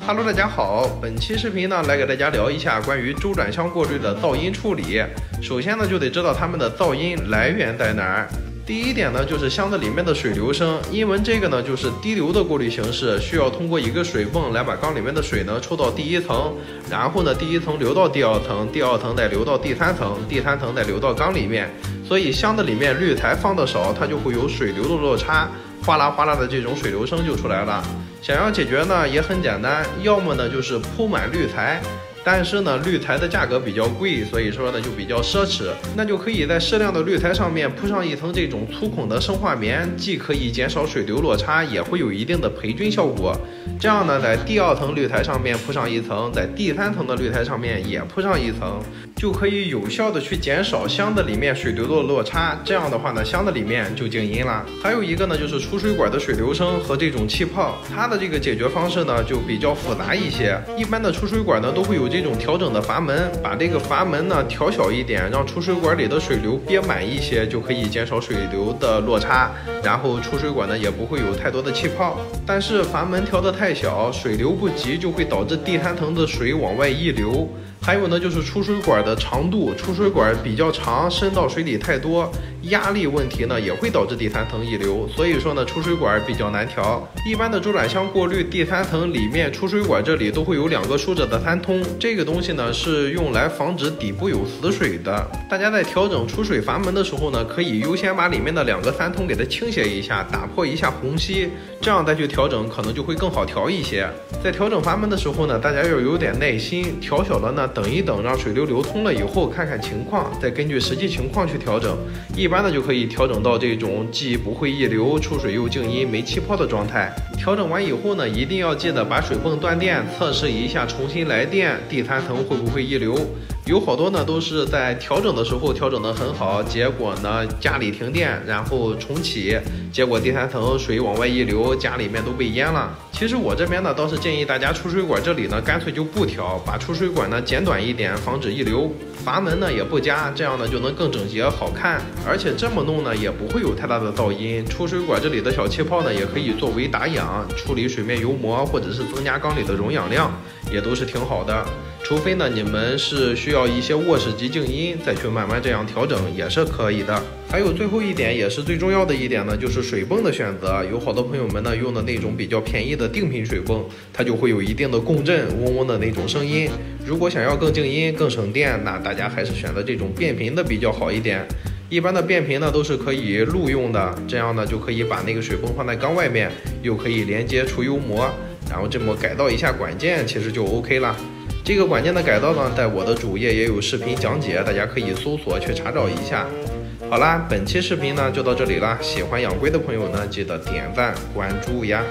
Hello， 大家好，本期视频呢来给大家聊一下关于周转箱过滤的噪音处理。首先呢就得知道它们的噪音来源在哪儿。第一点呢就是箱子里面的水流声，因为这个呢就是滴流的过滤形式，需要通过一个水泵来把缸里面的水呢抽到第一层，然后呢第一层流到第二层，第二层再流到第三层，第三层再流到缸里面。所以箱子里面滤材放的少，它就会有水流的落差，哗啦哗啦的这种水流声就出来了。想要解决呢也很简单，要么呢就是铺满滤材，但是呢滤材的价格比较贵，所以说呢就比较奢侈，那就可以在适量的滤材上面铺上一层这种粗孔的生化棉，既可以减少水流落差，也会有一定的培菌效果。这样呢在第二层滤材上面铺上一层，在第三层的滤材上面也铺上一层，就可以有效的去减少箱子里面水流的落差。这样的话呢箱子里面就静音了。还有一个呢就是出水管的水流声和这种气泡，它的这个解决方式呢就比较复杂一些。一般的出水管呢都会有这种调整的阀门，把这个阀门呢调小一点，让出水管里的水流憋满一些，就可以减少水流的落差，然后出水管呢也不会有太多的气泡。但是阀门调得太小，水流不急，就会导致第三层的水往外溢流。还有呢就是出水管的长度，出水管比较长，渗到水里太多，压力问题呢也会导致第三层溢流，所以说呢出水管比较难调。一般的周转箱过滤第三层里面出水管这里都会有两个竖着的三通，这个东西呢是用来防止底部有死水的。大家在调整出水阀门的时候呢，可以优先把里面的两个三通给它倾斜一下，打破一下虹吸，这样再去调整可能就会更好调一些。在调整阀门的时候呢，大家要有点耐心，调小了呢等一等，让水流流通了以后看看情况，再根据实际情况去调整。一般呢就可以调整到这种既不会溢流，出水又静音，没气泡的状态。调整完以后呢，一定要记得把水泵断电，测试一下重新来电，第三层会不会溢流。有好多呢都是在调整的时候调整得很好，结果呢家里停电，然后重启，结果第三层水往外溢流，家里面都被淹了。其实我这边呢倒是建议大家出水管这里呢干脆就不调，把出水管呢剪短一点，防止溢流。阀门呢也不加，这样呢就能更整洁好看，而且这么弄呢也不会有太大的噪音。出水管这里的小气泡呢也可以作为打氧，处理水面油膜，或者是增加缸里的容氧量，也都是挺好的。除非呢你们是需要一些卧室级静音，再去慢慢这样调整也是可以的。还有最后一点也是最重要的一点呢，就是水泵的选择。有好多朋友们呢用的那种比较便宜的定频水泵，它就会有一定的共振，嗡嗡的那种声音。如果想要更静音更省电，那大家还是选择这种变频的比较好一点。一般的变频呢都是可以录用的，这样呢就可以把那个水泵放在缸外面，又可以连接除油膜，然后这么改造一下管件，其实就 OK 了。这个管件的改造呢，在我的主页也有视频讲解，大家可以搜索去查找一下。好啦，本期视频呢就到这里了，喜欢养龟的朋友呢，记得点赞关注呀。